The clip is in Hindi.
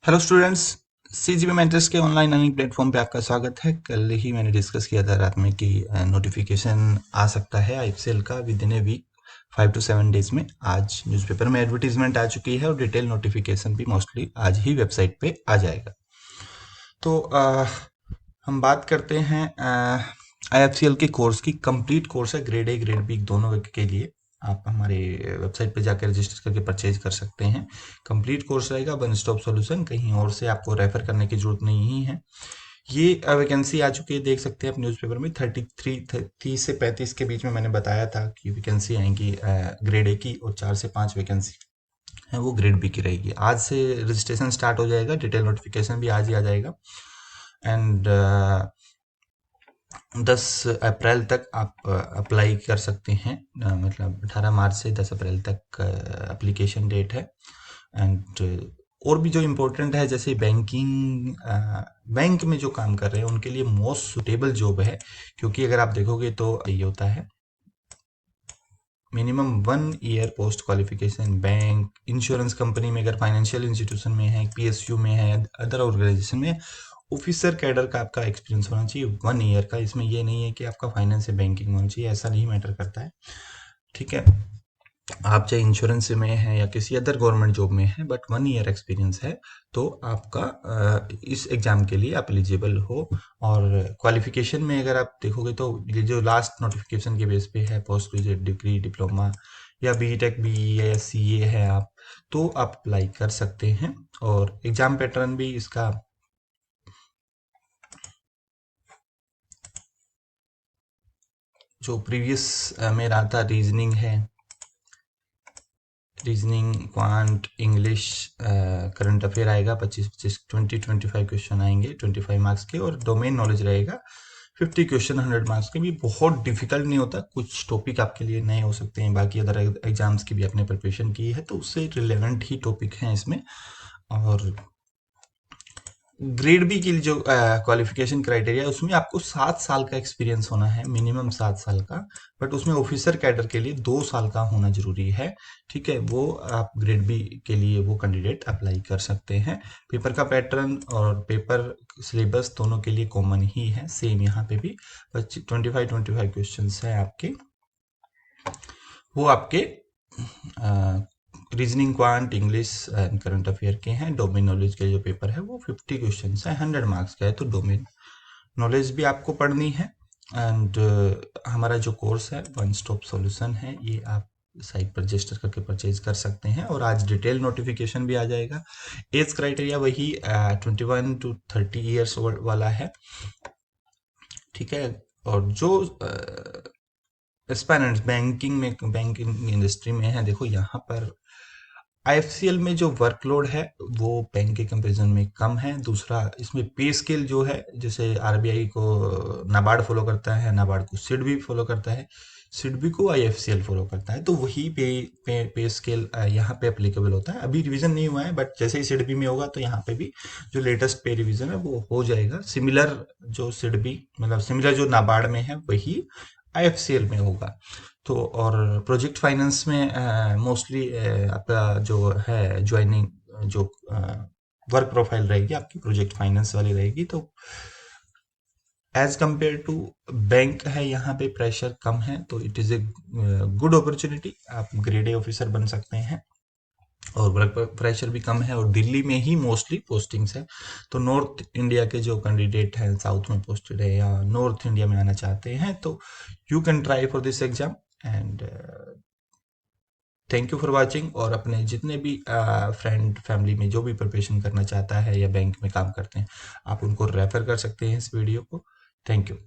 Hello students. सीजीबी मेंटर्स के ऑनलाइन लर्निंग प्लेटफॉर्म पे आपका स्वागत है। कल ही मैंने डिस्कस किया था रात में कि नोटिफिकेशन आ सकता है आईपीसीएल का within a week 5 to 7 days में। आज न्यूज़पेपर में एडवर्टीजमेंट आ चुकी है और डिटेल नोटिफिकेशन भी मोस्टली आज ही वेबसाइट पे आ जाएगा। तो हम बात करते हैं आईएफसीएल के कोर्स की। कंप्लीट कोर्स है, ग्रेड ए ग्रेड बी दोनों के लिए। आप हमारे वेबसाइट पे जाकर रजिस्टर करके परचेज कर सकते हैं। कंप्लीट कोर्स रहेगा, वन स्टॉप सॉल्यूशन, कहीं और से आपको रेफर करने की जरूरत नहीं है। ये वैकेंसी आ चुकी है, देख सकते हैं आप न्यूज़पेपर में। 30 से 35 के बीच में मैंने बताया था कि वैकेंसी आएंगी ग्रेड ए की, और 4 से 5 वैकेंसी है वो ग्रेड बी की रहेगी। आज से रजिस्ट्रेशन स्टार्ट हो जाएगा, डिटेल नोटिफिकेशन भी आज ही आ जाएगा। एंड 10 अप्रैल तक आप अप्लाई कर सकते हैं। मतलब 18 मार्च से 10 अप्रैल तक एप्लीकेशन डेट है। एंड और भी जो इम्पोर्टेंट है, जैसे बैंक में जो काम कर रहे हैं उनके लिए मोस्ट सुटेबल जॉब है। क्योंकि अगर आप देखोगे तो ये होता है minimum 1 year post qualification. Bank, insurance company में, अगर फाइनेंशियल इंस्टीट्यूशन में है, पीएसयू में है, अदर ऑर्गेनाइजेशन में, ऑफिसर कैडर का आपका एक्सपीरियंस होना चाहिए 1 ईयर का। इसमें ये नहीं है कि आपका फाइनेंस या बैंकिंग होना चाहिए, ऐसा नहीं मैटर करता है। ठीक है, आप चाहे इंश्योरेंस में है या किसी अदर गवर्नमेंट जॉब में है, बट 1 ईयर एक्सपीरियंस है तो आपका इस एग्जाम के लिए आप एलिजिबल हो। और क्वालिफिकेशन में अगर आप देखोगे तो ये जो लास्ट नोटिफिकेशन के बेस पे है, पोस्ट ग्रेजुएट डिग्री, डिप्लोमा या बीटेक बी या सीए है आप, तो आप अप्लाई कर सकते हैं। और एग्जाम पैटर्न भी इसका जो प्रीवियस में रहा था, रीजनिंग है, reasoning, quant, English, current affair आएगा। 25 क्वेश्चन आएंगे 25 मार्क्स के, और डोमेन नॉलेज रहेगा 50 क्वेश्चन 100 मार्क्स के। भी बहुत डिफिकल्ट नहीं होता, कुछ टॉपिक आपके लिए नए हो सकते हैं, बाकी अदर एग्जाम्स की भी आपने प्रिपरेशन की है तो उससे रिलेवेंट ही टॉपिक हैं इसमें। और ग्रेड बी की जो क्वालिफिकेशन क्राइटेरिया है उसमें आपको 7 साल का एक्सपीरियंस होना है, मिनिमम 7 साल का। बट उसमें ऑफिसर कैडर के लिए 2 साल का होना जरूरी है। ठीक है, वो आप ग्रेड बी के लिए वो कैंडिडेट अप्लाई कर सकते हैं। पेपर का पैटर्न और पेपर सिलेबस दोनों के लिए कॉमन ही है, सेम यहाँ पे भी। 25 क्वेश्चन है आपके, वो आपके reasoning, quant, English and current affair के हैं। डोमेन नॉलेज के जो पेपर है वो 50 क्वेश्चन है, 100 मार्क्स का है, तो डोमेन नॉलेज भी आपको पढ़नी है। एंड हमारा जो कोर्स है वन स्टॉप सॉल्यूशन है, ये आप साइट पर रजिस्टर करके परचेज कर सकते हैं। और आज डिटेल नोटिफिकेशन भी आ जाएगा। एज क्राइटेरिया वही 21 to 30 ईयर्स वाला है। ठीक है, और जो एस्पायरेंट्स बैंकिंग इंडस्ट्री में है, देखो यहाँ पर आईएफसीएल में जो वर्कलोड है वो बैंक के कंपैरिजन में कम है। दूसरा, इसमें पे स्केल जो है, जैसे आरबीआई को नाबार्ड फॉलो करता है, नाबार्ड को सिडबी फॉलो करता है, सिडबी को आईएफसीएल फॉलो करता है, तो वही पे स्केल यहाँ पे एप्लीकेबल होता है। अभी रिवीजन नहीं हुआ है, बट जैसे ही सिडबी में होगा तो यहाँ पे भी जो लेटेस्ट पे रिवीजन है वो हो जाएगा। सिमिलर जो सिडबी, मतलब सिमिलर जो नाबार्ड में है वही आईएफसीएल में होगा। तो और प्रोजेक्ट फाइनेंस में मोस्टली आपका जो है ज्वाइनिंग, जो वर्क प्रोफाइल रहेगी आपकी प्रोजेक्ट फाइनेंस वाली रहेगी। तो एज कंपेयर टू बैंक है, यहाँ पे प्रेशर कम है, तो it is a good opportunity. आप ग्रेड ए ऑफिसर बन सकते हैं, और वर्क प्रेशर भी कम है, और दिल्ली में ही मोस्टली पोस्टिंग्स है। तो नॉर्थ इंडिया के जो कैंडिडेट हैं, साउथ में पोस्टेड है या नॉर्थ इंडिया में आना चाहते हैं, तो you can try for this exam. And thank you for watching. और अपने जितने भी फ्रेंड फैमिली में जो भी प्रिपरेशन करना चाहता है या बैंक में काम करते हैं, आप उनको रेफर कर सकते हैं इस वीडियो को। Thank you.